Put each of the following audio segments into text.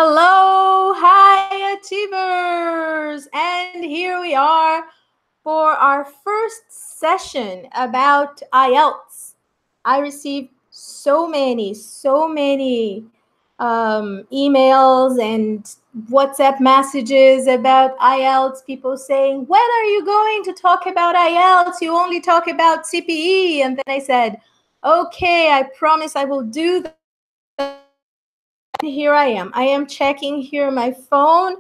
Hello, high achievers! And here we are for our first session about IELTS. I received so many emails and WhatsApp messages about IELTS, people saying, when are you going to talk about IELTS? You only talk about CPE. And then I said, okay, I promise I will do that. Here I am. I am checking here my phone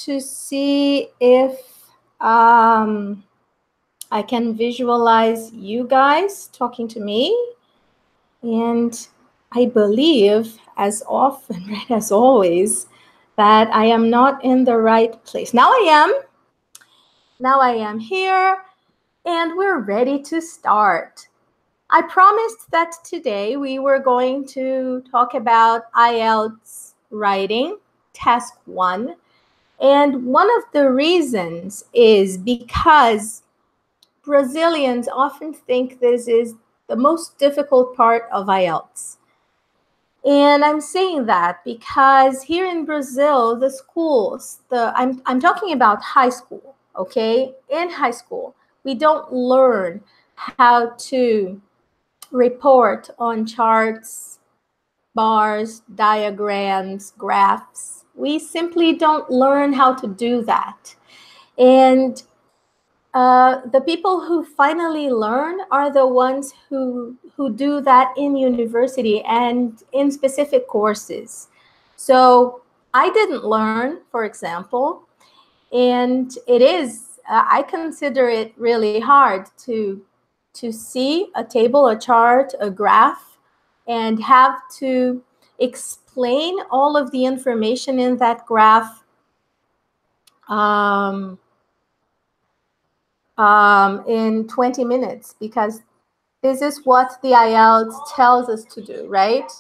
to see if I can visualize you guys talking to me. And I believe, as often, right, as always, that I am not in the right place. Now I am. Now I am here, and we're ready to start. I promised that today we were going to talk about IELTS writing, task 1. And one of the reasons is because Brazilians often think this is the most difficult part of IELTS. And I'm saying that because here in Brazil, the schools, I'm talking about high school, okay? In high school, we don't learn how to report on charts, bars, diagrams, graphs. We simply don't learn how to do that. And the people who finally learn are the ones who do that in university and in specific courses. So I didn't learn, for example, and it is, I consider it really hard to see a table, a chart, a graph, and have to explain all of the information in that graph in 20 minutes, because this is what the IELTS tells us to do, right?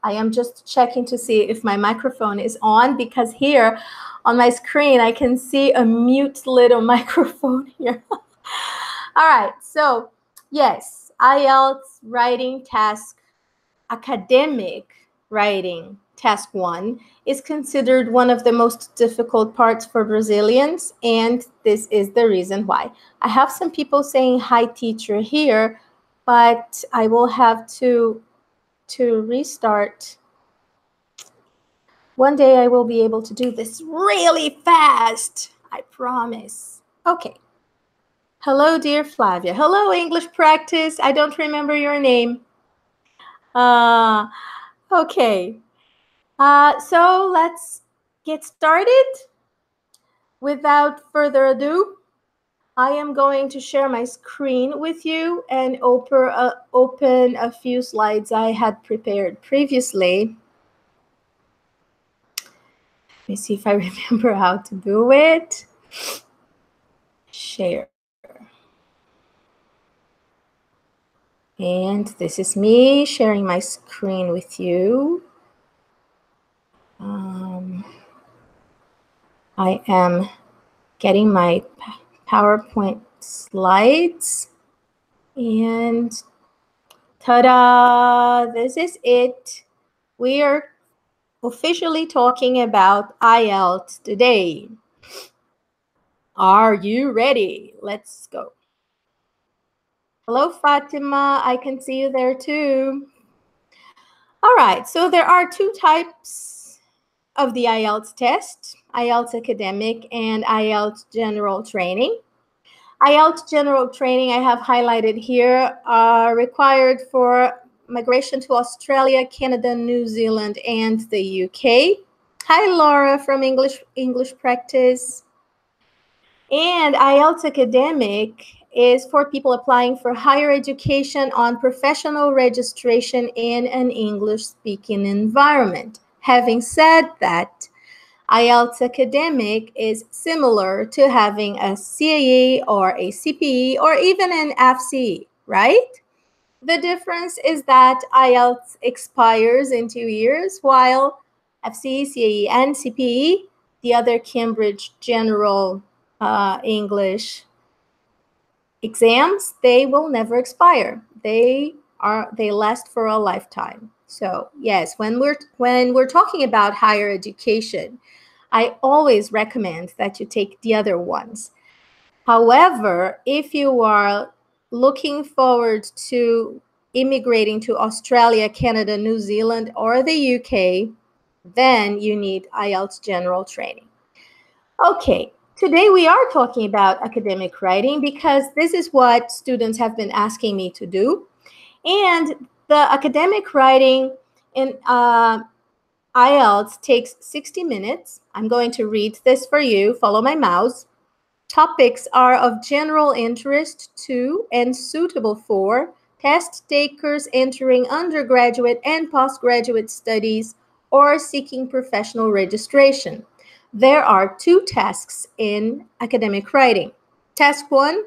I am just checking to see if my microphone is on, because here on my screen I can see a mute little microphone here. All right, so yes, IELTS writing task, academic writing task 1 is considered one of the most difficult parts for Brazilians, and this is the reason why. I have some people saying hi teacher here, but I will have to restart. One day I will be able to do this really fast, I promise. Okay. Hello, dear Flavia. Hello, English practice. I don't remember your name. Okay. So let's get started. Without further ado, I am going to share my screen with you and open a few slides I had prepared previously. Let me see if I remember how to do it. Share. And this is me sharing my screen with you. I am getting my PowerPoint slides. And ta-da! This is it. We are officially talking about IELTS today. Are you ready? Let's go. Hello, Fatima. I can see you there too. All right, so there are two types of the IELTS test, IELTS Academic and IELTS General Training. IELTS General Training I have highlighted here are required for migration to Australia, Canada, New Zealand, and the UK. Hi, Laura from English Practice. And IELTS Academic is for people applying for higher education on professional registration in an English-speaking environment. Having said that, IELTS Academic is similar to having a CAE or a CPE or even an FCE, right? The difference is that IELTS expires in 2 years, while FCE, CAE, and CPE, the other Cambridge General English exams, they will never expire. They last for a lifetime. So yes, when we're talking about higher education, I always recommend that you take the other ones. However, if you are looking forward to immigrating to Australia, Canada, New Zealand, or the UK, then you need IELTS general training. Okay, today we are talking about academic writing because this is what students have been asking me to do. And the academic writing in IELTS takes 60 minutes. I'm going to read this for you. Follow my mouse. Topics are of general interest to and suitable for test takers entering undergraduate and postgraduate studies or seeking professional registration. There are 2 tasks in academic writing. Task 1,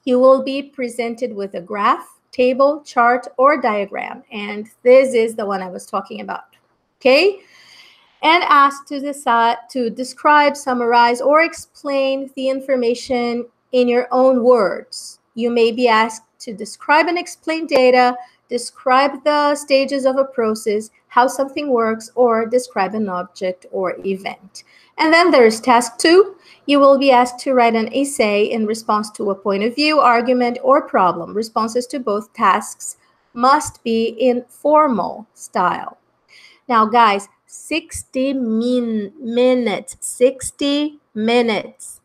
you will be presented with a graph, table, chart, or diagram. And this is the one I was talking about. Okay? And asked to describe, summarize, or explain the information in your own words. You may be asked to describe and explain data, describe the stages of a process, how something works, or describe an object or event. And then there's task 2. You will be asked to write an essay in response to a point of view, argument, or problem. Responses to both tasks must be in formal style. Now, guys, 60 minutes. 60 minutes.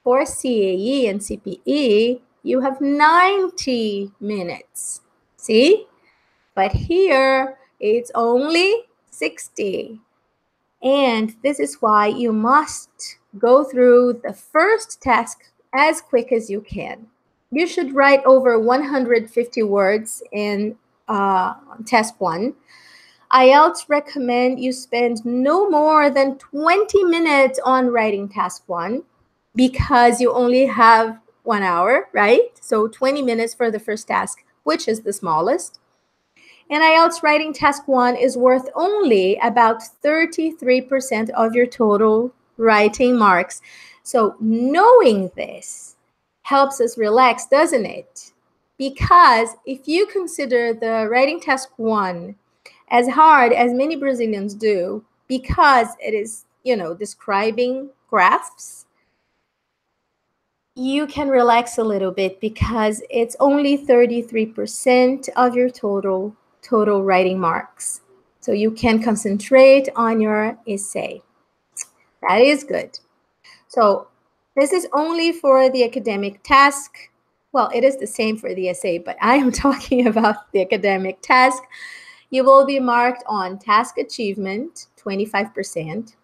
For CAE and CPE, you have 90 minutes. See? But here, it's only 60. And this is why you must go through the first task as quick as you can. You should write over 150 words in task 1. IELTS recommend you spend no more than 20 minutes on writing task 1 because you only have 1 hour, right? So 20 minutes for the first task, which is the smallest. And IELTS writing task 1 is worth only about 33% of your total writing marks. So knowing this helps us relax, doesn't it? Because if you consider the writing task 1 as hard as many Brazilians do, because it is, describing graphs, you can relax a little bit because it's only 33% of your total writing marks. So you can concentrate on your essay. That is good. So this is only for the academic task. Well, it is the same for the essay, but I am talking about the academic task. You will be marked on task achievement, 25%,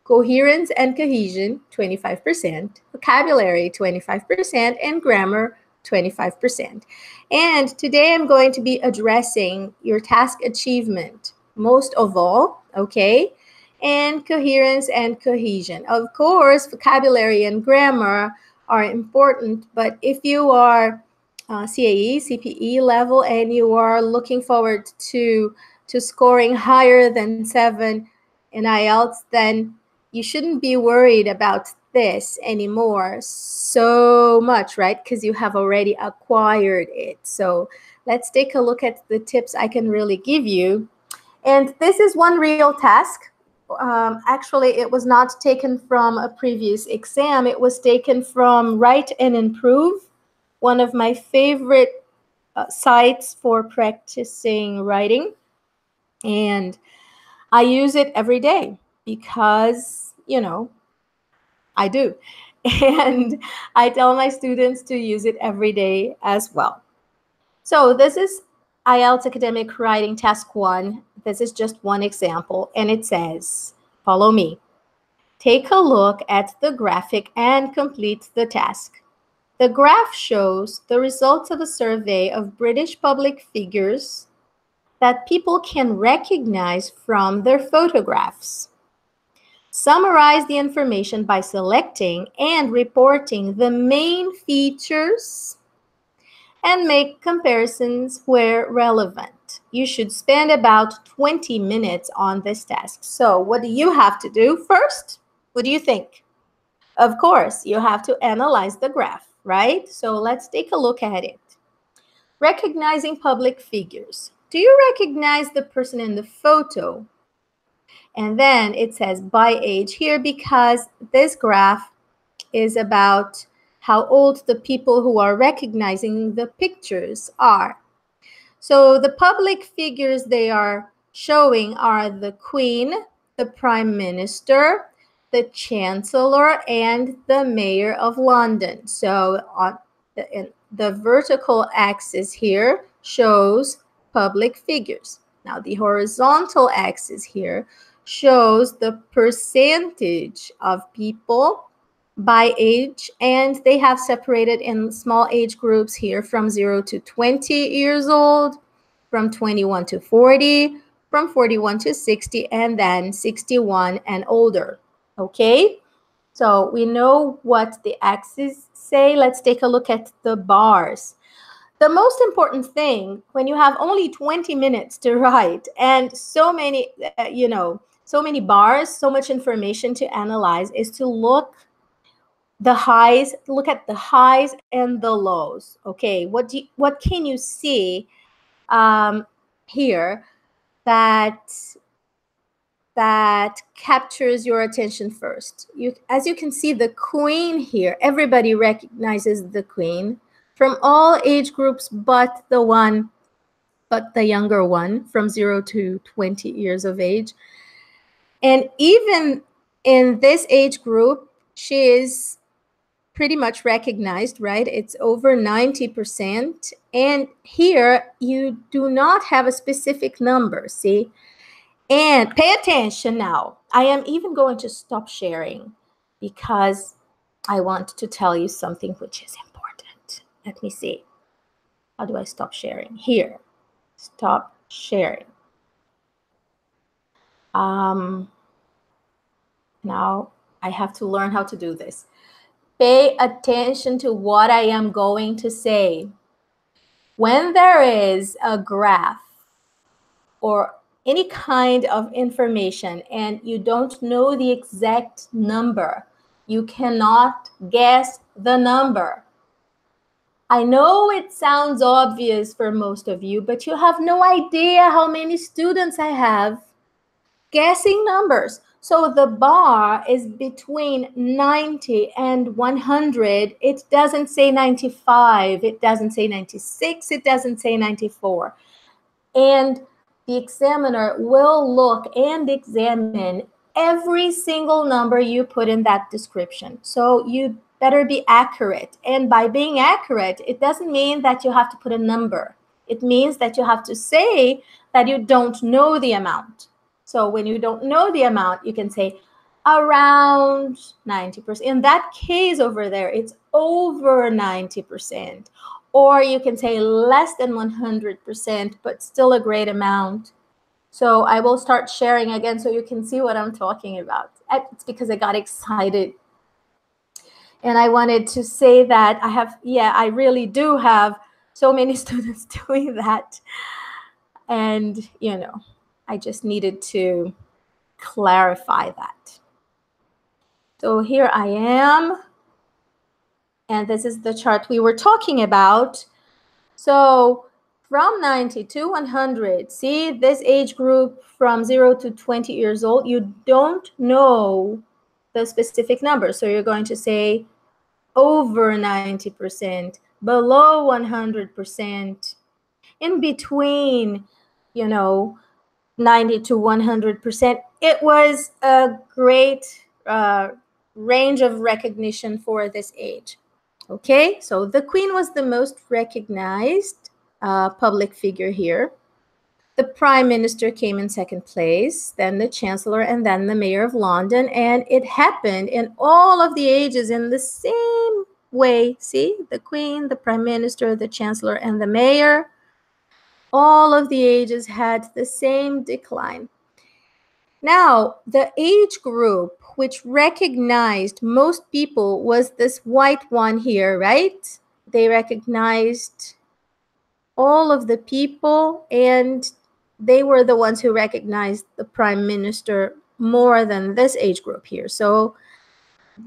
coherence and cohesion, 25%, vocabulary, 25%, and grammar, 25%. And today I'm going to be addressing your task achievement, most of all, okay? And coherence and cohesion. Of course, vocabulary and grammar are important, but if you are CAE, CPE level, and you are looking forward to scoring higher than 7 in IELTS, then you shouldn't be worried about this anymore so much, right? Because you have already acquired it. So let's take a look at the tips I can really give you. And this is one real task. Actually, it was not taken from a previous exam. It was taken from Write and Improve, one of my favorite sites for practicing writing. And I use it every day because, I do. And I tell my students to use it every day as well. So this is IELTS Academic Writing Task 1. This is just one example, and it says, follow me. Take a look at the graphic and complete the task. The graph shows the results of a survey of British public figures that people can recognize from their photographs. Summarize the information by selecting and reporting the main features and make comparisons where relevant. You should spend about 20 minutes on this task. So what do you have to do first? What do you think? Of course, you have to analyze the graph, right? So let's take a look at it. Recognizing public figures. Do you recognize the person in the photo? And then it says by age here because this graph is about how old the people who are recognizing the pictures are. So the public figures they are showing are the Queen, the Prime Minister, the Chancellor, and the Mayor of London. So on the vertical axis here shows public figures. Now the horizontal axis here shows the percentage of people by age, and they have separated in small age groups here from 0 to 20 years old, from 21 to 40, from 41 to 60, and then 61 and older. Okay, so we know what the axes say. Let's take a look at the bars. The most important thing when you have only 20 minutes to write and so many, so many bars, so much information to analyze is to look at the highs and the lows. Okay, what can you see here that captures your attention first? As you can see, the Queen here, everybody recognizes the Queen from all age groups but the younger one from 0 to 20 years of age. And even in this age group, she is pretty much recognized, right? It's over 90%. And here you do not have a specific number, see? And pay attention now. I am even going to stop sharing because I want to tell you something which is important. Let me see. How do I stop sharing? Here. Stop sharing. Now I have to learn how to do this. Pay attention to what I am going to say. When there is a graph or any kind of information and you don't know the exact number, you cannot guess the number. I know it sounds obvious for most of you, but you have no idea how many students I have guessing numbers. So the bar is between 90 and 100. It doesn't say 95. It doesn't say 96. It doesn't say 94. And the examiner will look and examine every single number you put in that description. So you better be accurate. And by being accurate, it doesn't mean that you have to put a number. It means that you have to say that you don't know the amount. So when you don't know the amount, you can say around 90%. In that case over there, it's over 90%. Or you can say less than 100%, but still a great amount. So I will start sharing again so you can see what I'm talking about. It's because I got excited. And I wanted to say that I really do have so many students doing that. And, I just needed to clarify that. So here I am. And this is the chart we were talking about. So from 90 to 100, see this age group from 0 to 20 years old, you don't know the specific number. So you're going to say over 90%, below 100%, in between, 90 to 100%. It was a great range of recognition for this age. Okay, so the Queen was the most recognized public figure here. The Prime Minister came in second place, then the Chancellor, and then the Mayor of London. And it happened in all of the ages in the same way. See, the Queen, the Prime Minister, the Chancellor, and the Mayor. All of the ages had the same decline. Now, the age group which recognized most people was this white one here, right? They recognized all of the people, and they were the ones who recognized the Prime Minister more than this age group here. So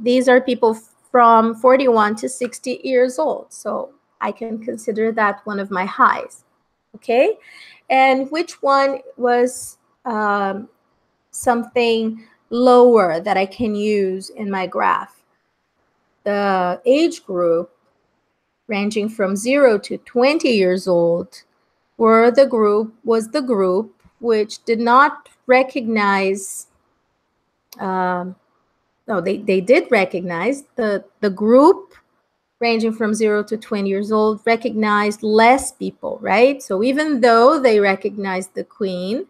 these are people from 41 to 60 years old. So I can consider that one of my highs. Okay? and which one was something lower that I can use in my graph. The age group ranging from 0 to 20 years old was the group which did not recognize, no, they did recognize, the group ranging from 0 to 20 years old recognized less people, right? So even though they recognized the Queen,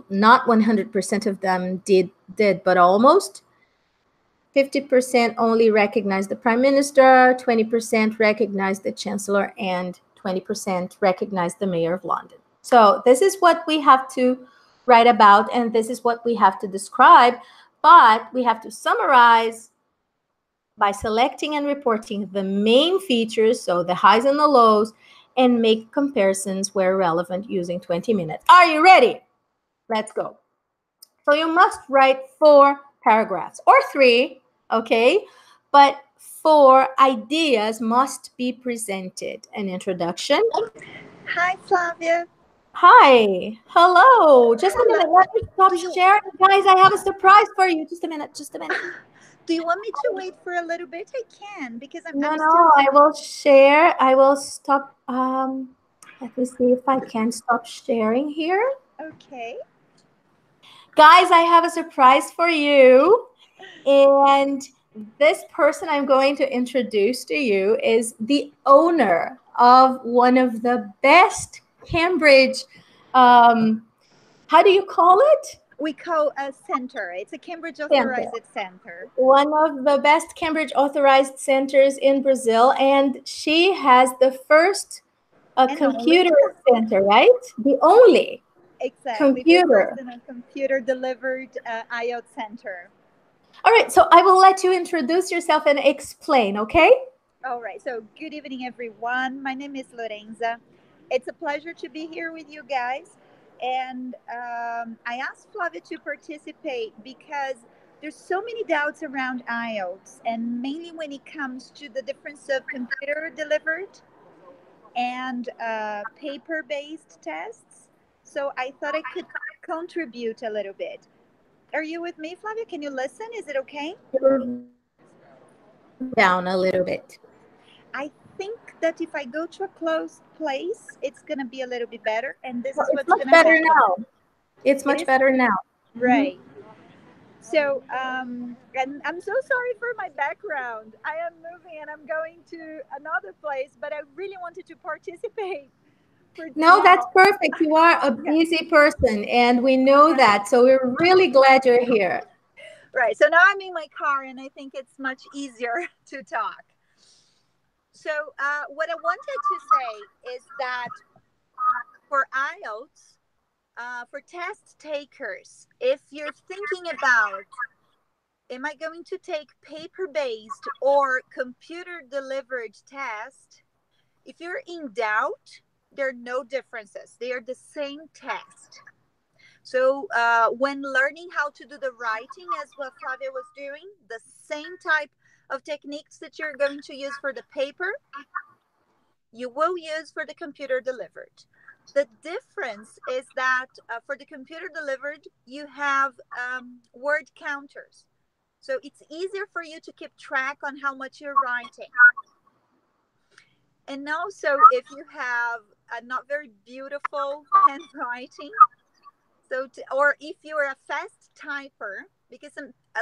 not 100% of them did, but almost. 50% only recognized the Prime Minister, 20% recognized the Chancellor, and 20% recognized the Mayor of London. So this is what we have to write about, and this is what we have to describe, but we have to summarize by selecting and reporting the main features, so the highs and the lows, and make comparisons where relevant using 20 minutes. Are you ready? Let's go. So you must write 4 paragraphs or 3, okay? But 4 ideas must be presented. An introduction. Hi, Flavia. Hi. Hello. Just a minute. Let me stop you- sharing. Guys, I have a surprise for you. Just a minute. Just a minute. Do you want me to wait for a little bit? I can, because I'm No, still... I will share. I will stop. Let me see if I can stop sharing here. Okay. Guys, I have a surprise for you. And this person I'm going to introduce to you is the owner of one of the best Cambridge, how do you call it? We call a center. It's a Cambridge Center. authorized center. One of the best Cambridge authorized centers in Brazil. And she has the first computer center, right? The only computer. The computer delivered IELTS center. All right, so I will let you introduce yourself and explain, okay? All right, so good evening, everyone. My name is Lorenza. It's a pleasure to be here with you guys. And I asked Flavia to participate because there's so many doubts around IELTS, and mainly when it comes to the difference of computer delivered and paper-based tests. So I thought I could contribute a little bit. Are you with me, Flavia? Can you listen? Is it okay? Down a little bit. I think that if I go to a closed place, it's going to be a little bit better. And this is It's what's much going to better happen. now. It's much better now. Right. So, and I'm so sorry for my background. I am moving and I'm going to another place, but I really wanted to participate. No, that's perfect. You are a busy person, and we know that. So we're really glad you're here. Right. So now I'm in my car, and I think it's much easier to talk. So what I wanted to say is that for IELTS, for test takers, if you're thinking about, am I going to take paper-based or computer-delivered test? If you're in doubt, there are no differences. They are the same test. So when learning how to do the writing, as what Flavia was doing, the same type of techniques that you're going to use for the paper, you will use for the computer delivered. The difference is that for the computer delivered, you have word counters. So it's easier for you to keep track on how much you're writing. And also, if you have a not very beautiful handwriting, or if you're a fast typer, because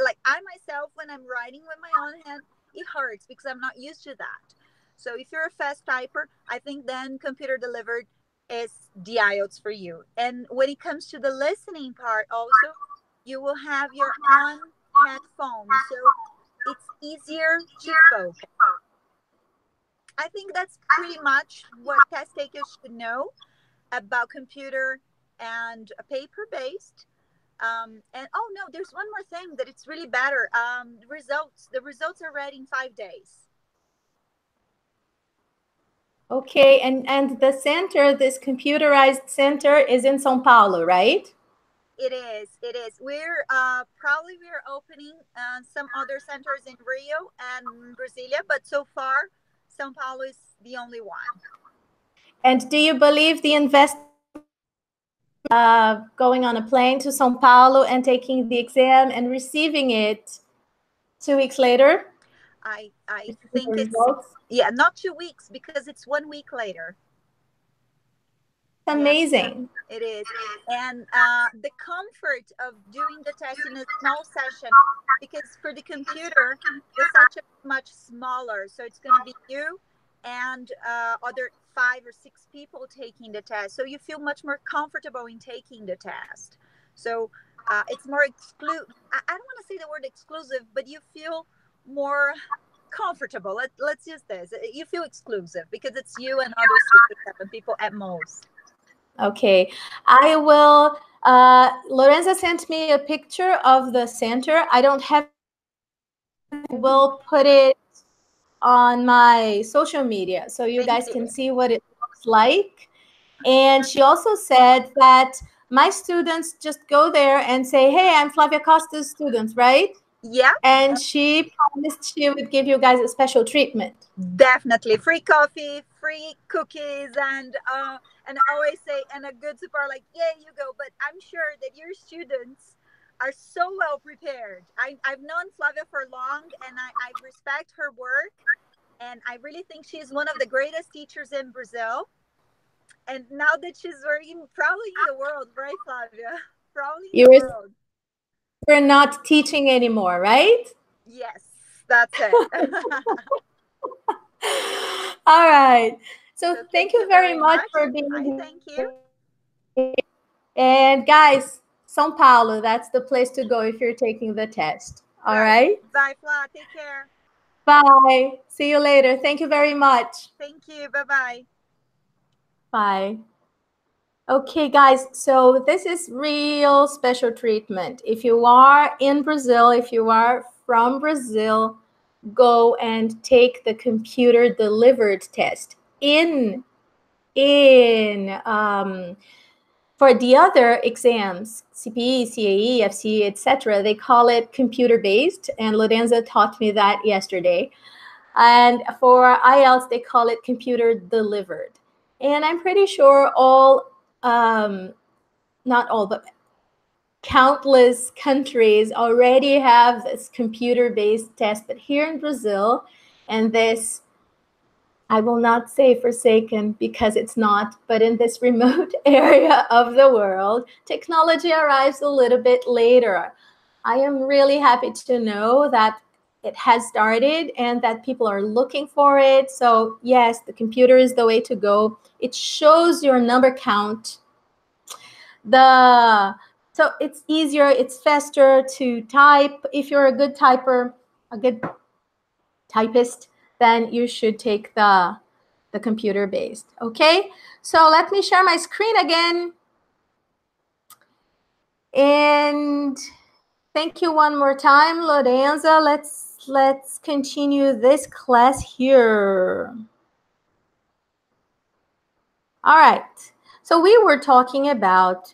like I myself, when I'm writing with my own hand, it hurts because I'm not used to that. So if you're a fast typer, I think then computer delivered is the IELTS for you. And when it comes to the listening part also, you will have your own headphones, so it's easier to focus. I think that's pretty much what test takers should know about computer and paper-based. And oh no, there's one more thing that it's really better. The results are ready in 5 days. Okay, and the center, this computerized center, is in São Paulo, right? It is. It is. We're opening some other centers in Rio and Brasilia, but so far, São Paulo is the only one. And do you believe the investment going on a plane to São Paulo and taking the exam and receiving it 2 weeks later? I think it's, yeah, not 2 weeks, because it's 1 week later. Amazing. Yes, it is. And the comfort of doing the test in a small session, because for the computer, the session is much smaller. So it's going to be you and other 5 or 6 people taking the test. So you feel much more comfortable in taking the test. So it's more I don't want to say the word exclusive, but you feel more comfortable. Let's use this. You feel exclusive because it's you and other 6 or 7 people at most. Okay, I will. Lorenza sent me a picture of the center. I don't have it yet. I will put it on my social media so you guys can see what it looks like. And she also said that my students just go there and say, hey, I'm Flavia Costa's student, right? Yeah. And she promised she would give you guys a special treatment. Definitely. Free coffee, free cookies, and I always say, and a good support, like, yeah, you go. But I'm sure that your students are so well prepared. I've known Flavia for long, and I respect her work. And I really think she's one of the greatest teachers in Brazil. And now that she's working probably in the world, right, Flavia? Probably in the world. We're not teaching anymore, right? Yes, that's it. All right. So thank you very much for being here. Thank you. And guys, São Paulo, that's the place to go if you're taking the test. All right? Bye, Fla. Take care. Bye. See you later. Thank you very much. Thank you. Bye-bye. Bye. Okay, guys, so this is real special treatment. If you are in Brazil, if you are from Brazil, go and take the computer delivered test. For the other exams, CPE, CAE, FCE, etc., they call it computer-based, and Lorenza taught me that yesterday. And for IELTS, they call it computer delivered. And I'm pretty sure not all, but countless countries already have this computer-based test. But here in Brazil, and this, I will not say forsaken because it's not, but in this remote area of the world, technology arrives a little bit later. I am really happy to know that it has started and that people are looking for it. So yes, the computer is the way to go. It shows your number count. So it's easier, it's faster to type. If you're a good typer, a good typist, then you should take the computer-based. Okay, so let me share my screen again. And thank you one more time, Lorenza. Let's continue this class here. All right, so we were talking about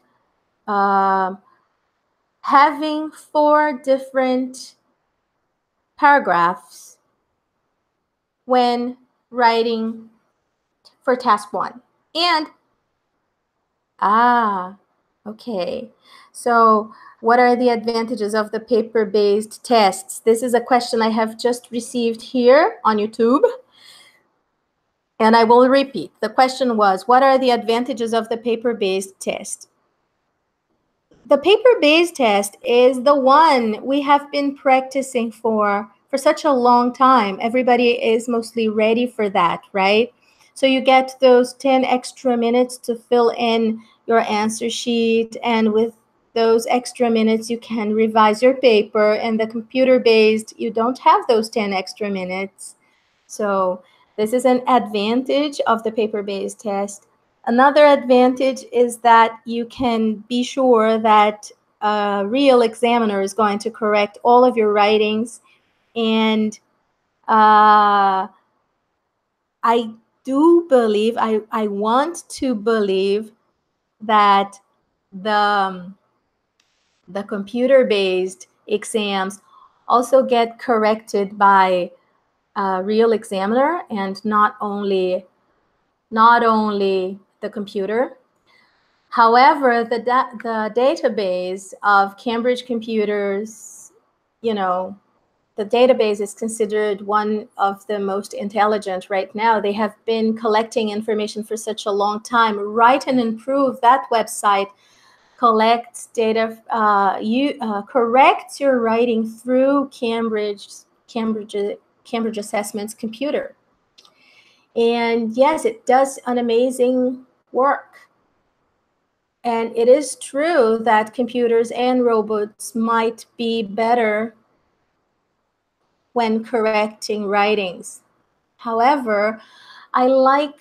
having 4 different paragraphs when writing for task 1. And okay, so what are the advantages of the paper-based tests? This is a question I have just received here on YouTube. And I will repeat. The question was, what are the advantages of the paper-based test? The paper-based test is the one we have been practicing for such a long time. Everybody is mostly ready for that, right? So you get those 10 extra minutes to fill in your answer sheet, and with those extra minutes, you can revise your paper. And the computer-based, you don't have those 10 extra minutes. So this is an advantage of the paper-based test. Another advantage is that you can be sure that a real examiner is going to correct all of your writings. And I do believe, I want to believe that the computer-based exams also get corrected by a real examiner and not only the computer. However, the database of Cambridge computers, you know, the database is considered one of the most intelligent right now. They have been collecting information for such a long time. Write and Improve, that website collects data, corrects your writing through Cambridge Assessment's computer. And yes, it does an amazing work. And it is true that computers and robots might be better when correcting writings. However, I like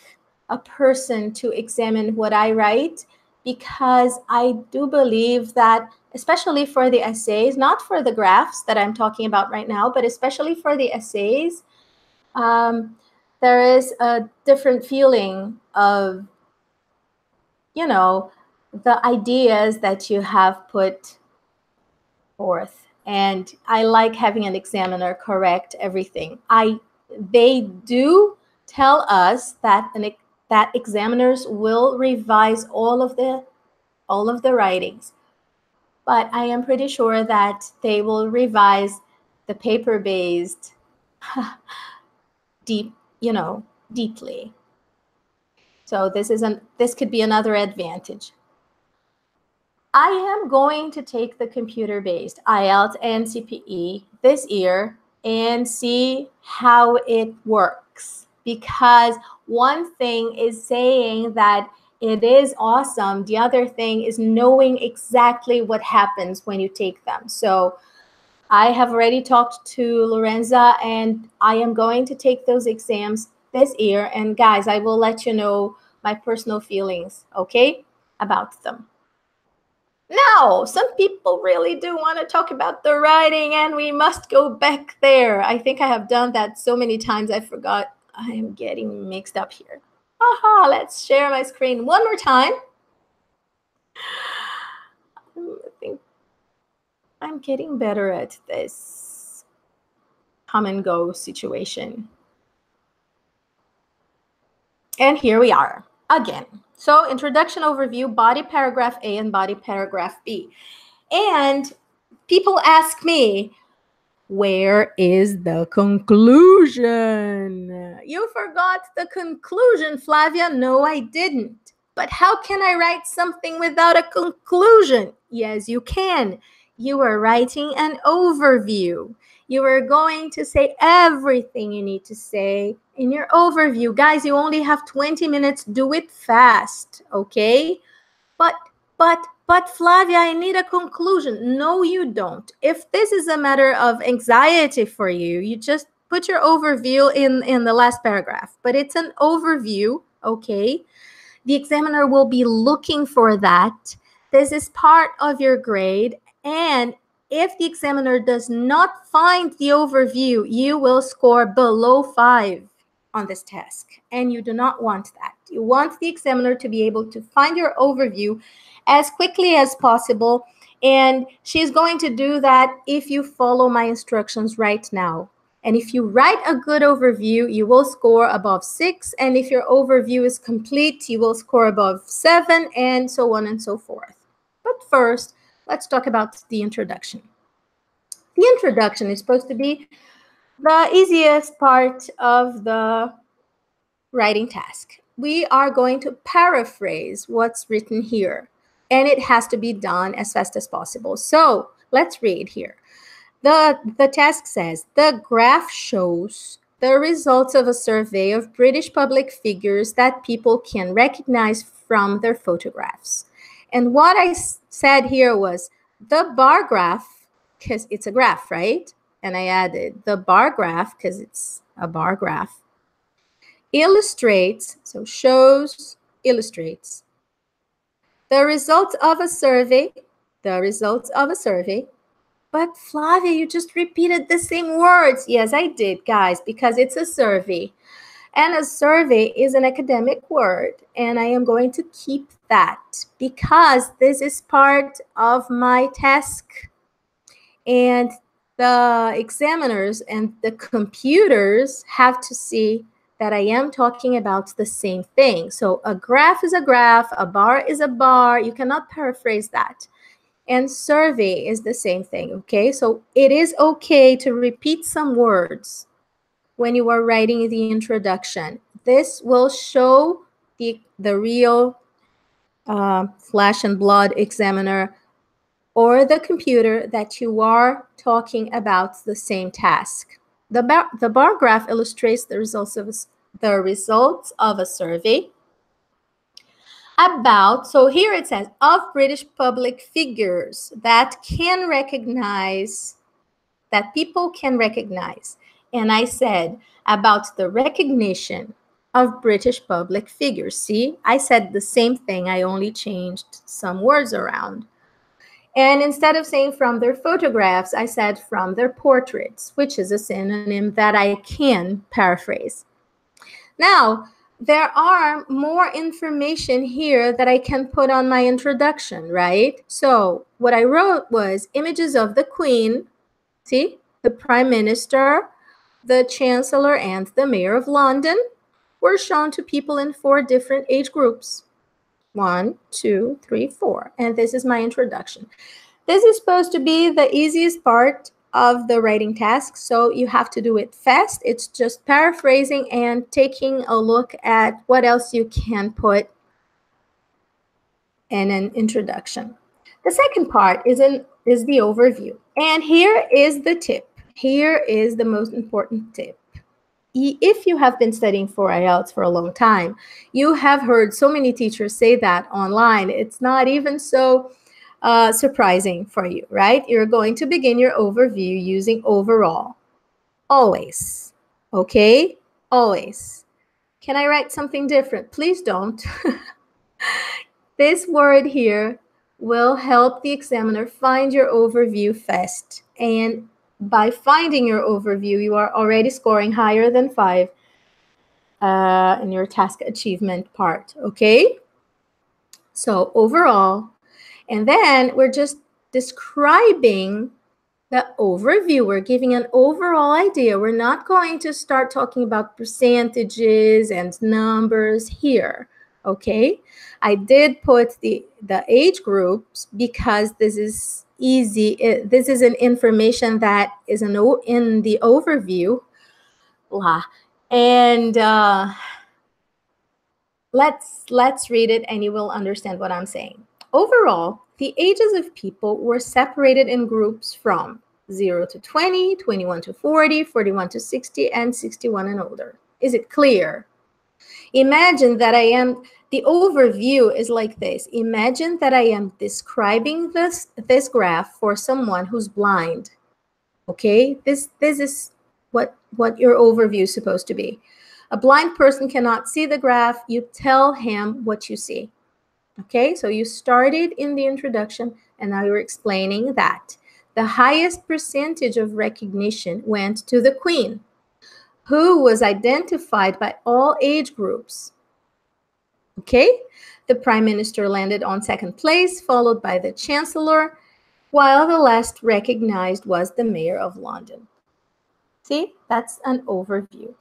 a person to examine what I write, because I do believe that, especially for the essays, not for the graphs that I'm talking about right now, but especially for the essays, there is a different feeling of, you know, the ideas that you have put forth. And I like having an examiner correct everything. They do tell us that that examiners will revise all of the writings, but I am pretty sure that they will revise the paper-based deeply. So this could be another advantage. I am going to take the computer-based IELTS and CPE this year and see how it works. Because one thing is saying that it is awesome. The other thing is knowing exactly what happens when you take them. So I have already talked to Lorenza, and I am going to take those exams this year. And guys, I will let you know my personal feelings, okay, about them. Now, some people really do want to talk about the writing, and we must go back there. I think I have done that so many times I forgot. I am getting mixed up here. Aha, let's share my screen one more time. I think I'm getting better at this come and go situation. And here we are again. So introduction, overview, body paragraph A and body paragraph B. And people ask me, where is the conclusion? You forgot the conclusion, Flavia. No, I didn't. But how can I write something without a conclusion? Yes, you can. You are writing an overview. You are going to say everything you need to say in your overview. Guys, you only have 20 minutes. Do it fast, okay? But Flavia, I need a conclusion. No, you don't. If this is a matter of anxiety for you, you just put your overview in the last paragraph. But it's an overview, okay? The examiner will be looking for that. This is part of your grade. And if the examiner does not find the overview, you will score below 5 on this task. And you do not want that. You want the examiner to be able to find your overview as quickly as possible. And she's going to do that if you follow my instructions right now. And if you write a good overview, you will score above 6. And if your overview is complete, you will score above 7, and so on and so forth. But first, let's talk about the introduction. The introduction is supposed to be the easiest part of the writing task. We are going to paraphrase what's written here, and it has to be done as fast as possible. So let's read here. The task says, the graph shows the results of a survey of British public figures that people can recognize from their photographs. And what I said here was the bar graph, because it's a graph, right? And I added the bar graph because it's a bar graph. Illustrates, so shows, illustrates the results of a survey, But Flavia, you just repeated the same words. Yes, I did, guys, because it's a survey. And a survey is an academic word, and I am going to keep that because this is part of my task. And the examiners and the computers have to see that I am talking about the same thing. So a graph is a graph, a bar is a bar. You cannot paraphrase that. And survey is the same thing, okay? So it is okay to repeat some words when you are writing the introduction. This will show the real flesh and blood examiner or the computer that you are talking about the same task. The bar graph illustrates the results of a survey about, so here it says, of British public figures that can recognize, that people can recognize. And I said about the recognition of British public figures. See, I said the same thing. I only changed some words around. And instead of saying from their photographs, I said from their portraits, which is a synonym that I can paraphrase. Now, there are more information here that I can put on my introduction, right? So what I wrote was images of the Queen, see, the Prime Minister, the Chancellor, and the Mayor of London were shown to people in 4 different age groups. 1, 2, 3, 4. And this is my introduction. This is supposed to be the easiest part of the writing task, so you have to do it fast. It's just paraphrasing and taking a look at what else you can put in an introduction. The second part is the overview. And here is the tip. Here is the most important tip. If you have been studying for IELTS for a long time, you have heard so many teachers say that online. It's not even so surprising for you, right? You're going to begin your overview using overall. Always. Okay? Always. Can I write something different? Please don't. This word here will help the examiner find your overview fast. And by finding your overview, you are already scoring higher than 5 in your task achievement part, okay? So overall, and then we're just describing the overview. We're giving an overall idea. We're not going to start talking about percentages and numbers here, okay? I did put the age groups because this is easy. This is an information that is in the overview. Blah. And let's read it and you will understand what I'm saying. Overall, the ages of people were separated in groups from 0 to 20, 21 to 40, 41 to 60, and 61 and older. Is it clear? Imagine that the overview is like this. Imagine that I am describing this graph for someone who's blind. Okay? This is what your overview is supposed to be. A blind person cannot see the graph. You tell him what you see. Okay, so you started in the introduction and now you're explaining that. The highest percentage of recognition went to the Queen, who was identified by all age groups. Okay, the Prime Minister landed on 2nd place, followed by the Chancellor, while the last recognized was the Mayor of London. See, that's an overview.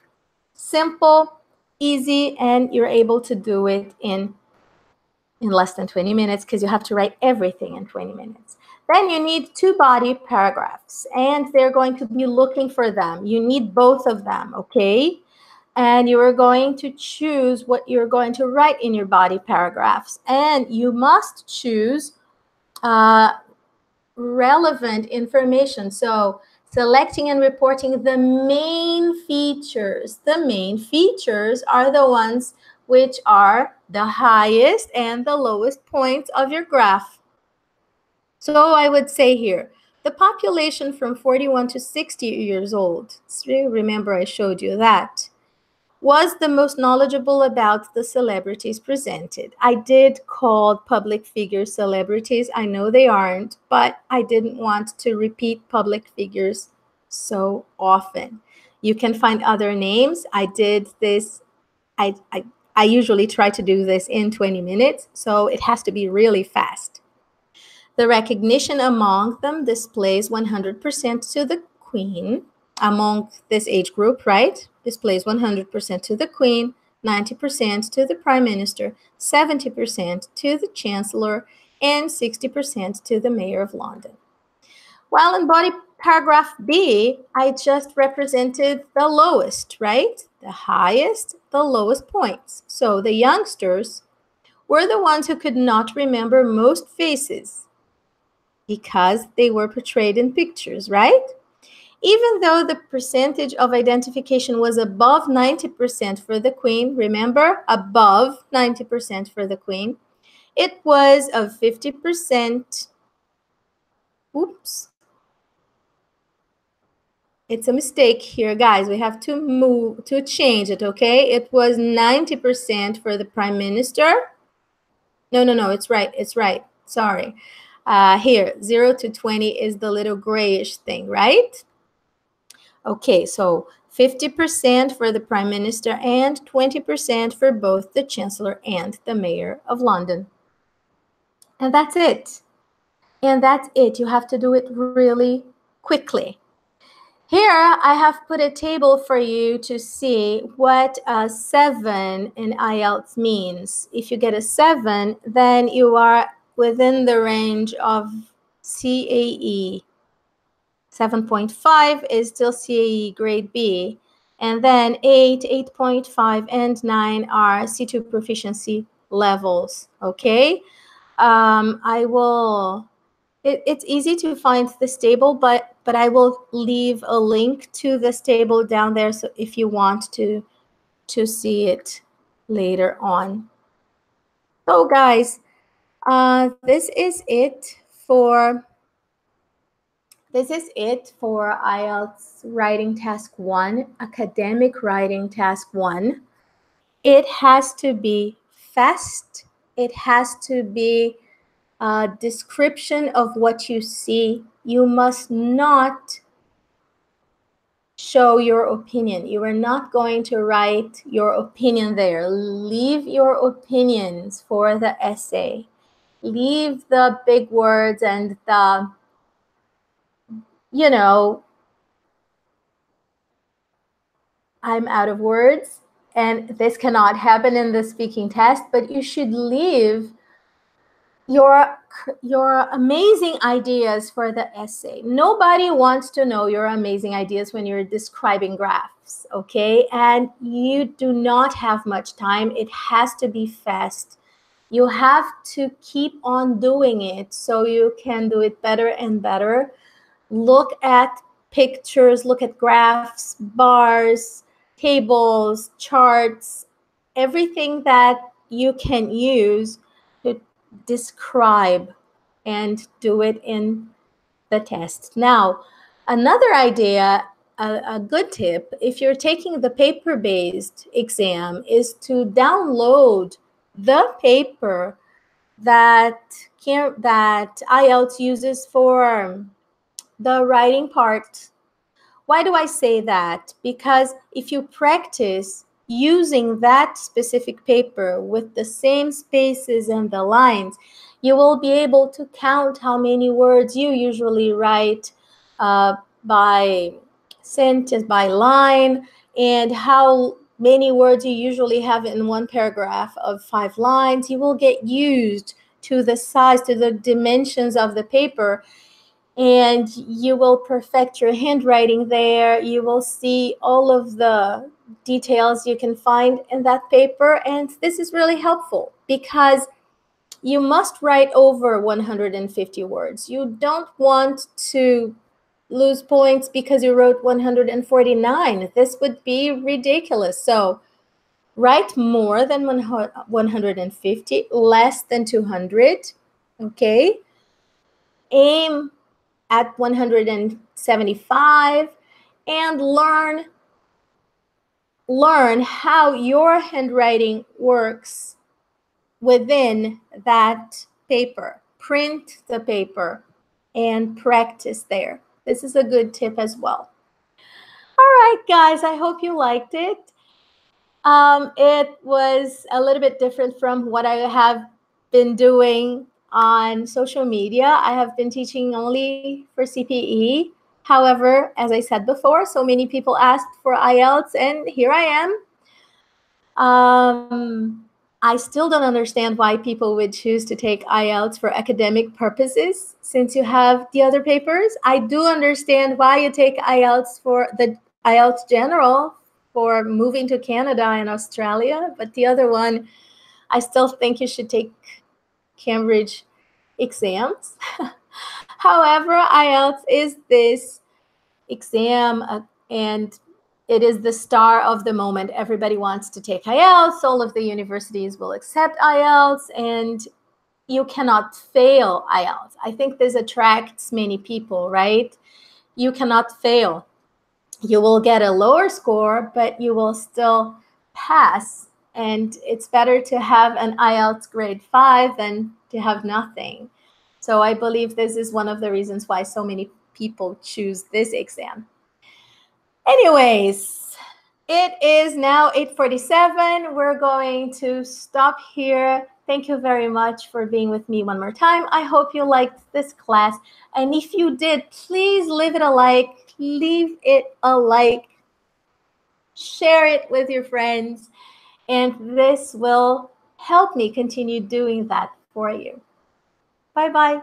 Simple, easy, and you're able to do it in less than 20 minutes because you have to write everything in 20 minutes. Then you need 2 body paragraphs, and they're going to be looking for them. You need both of them, okay? And you are going to choose what you're going to write in your body paragraphs. And you must choose relevant information. So selecting and reporting the main features. The main features are the ones which are the highest and the lowest points of your graph. So I would say here, the population from 41 to 60 years old, remember I showed you that, was the most knowledgeable about the celebrities presented. I did call public figures celebrities. I know they aren't, but I didn't want to repeat public figures so often. You can find other names. I did this. I usually try to do this in 20 minutes, so it has to be really fast. The recognition among them displays 100% to the Queen. among this age group, right, displays 100% to the Queen, 90% to the Prime Minister, 70% to the Chancellor, and 60% to the Mayor of London. While in body paragraph B, I just represented the lowest, right? The highest, the lowest points. So the youngsters were the ones who could not remember most faces because they were portrayed in pictures, right? Even though the percentage of identification was above 90% for the Queen, remember, above 90% for the Queen, it was of 50%. Oops. It's a mistake here, guys. We have to change it, okay? It was 90% for the Prime Minister. No, it's right. Sorry. Here, 0 to 20 is the little grayish thing, right? Okay, so 50% for the Prime Minister and 20% for both the Chancellor and the Mayor of London. And that's it. And that's it. You have to do it really quickly. Here, I have put a table for you to see what a 7 in IELTS means. If you get a 7, then you are within the range of CAE. 7.5 is still CAE grade B. And then 8, 8.5, and 9 are C2 proficiency levels, okay? It's easy to find this table, but I will leave a link to this table down there, so if you want to see it later on. So guys, this is it for IELTS writing task 1, academic writing task 1. It has to be fast. It has to be a description of what you see. You must not show your opinion. You are not going to write your opinion there. Leave your opinions for the essay. Leave the big words and the, I'm out of words, and this cannot happen in the speaking test, but you should leave your amazing ideas for the essay. Nobody wants to know your amazing ideas when you're describing graphs, okay? And you do not have much time. It has to be fast. You have to keep on doing it so you can do it better and better. Look at pictures, look at graphs, bars, tables, charts, everything that you can use to describe and do it in the test. Now, another idea, a good tip, if you're taking the paper-based exam, is to download the paper that IELTS uses for the writing part. Why do I say that? Because if you practice using that specific paper with the same spaces and the lines, you will be able to count how many words you usually write by sentence, by line, and how many words you usually have in one paragraph of 5 lines. You will get used to the size, to the dimensions of the paper, and you will perfect your handwriting there. You will see all of the details you can find in that paper, and this is really helpful because you must write over 150 words. You don't want to lose points because you wrote 149. This would be ridiculous. So write more than 150, less than 200, okay? Aim at 175 and learn how your handwriting works within that paper. Print the paper and practice there. This is a good tip as well. All right, guys, I hope you liked it. It was a little bit different from what I have been doing on social media. I have been teaching only for CPE, However, as I said before, so many people asked for IELTS, and here I am. I still don't understand why people would choose to take IELTS for academic purposes since you have the other papers. I do understand why you take IELTS for the IELTS General for moving to Canada and Australia, but the other one, I still think you should take Cambridge exams. However, IELTS is this exam and it is the star of the moment. Everybody wants to take IELTS. All of the universities will accept IELTS, and you cannot fail IELTS. I think this attracts many people, right? You cannot fail. You will get a lower score, but you will still pass. And it's better to have an IELTS grade 5 than to have nothing. So I believe this is one of the reasons why so many people choose this exam. Anyways, it is now 8:47. We're going to stop here. Thank you very much for being with me one more time. I hope you liked this class. And if you did, please leave it a like. Leave it a like. Share it with your friends. And this will help me continue doing that for you. Bye-bye.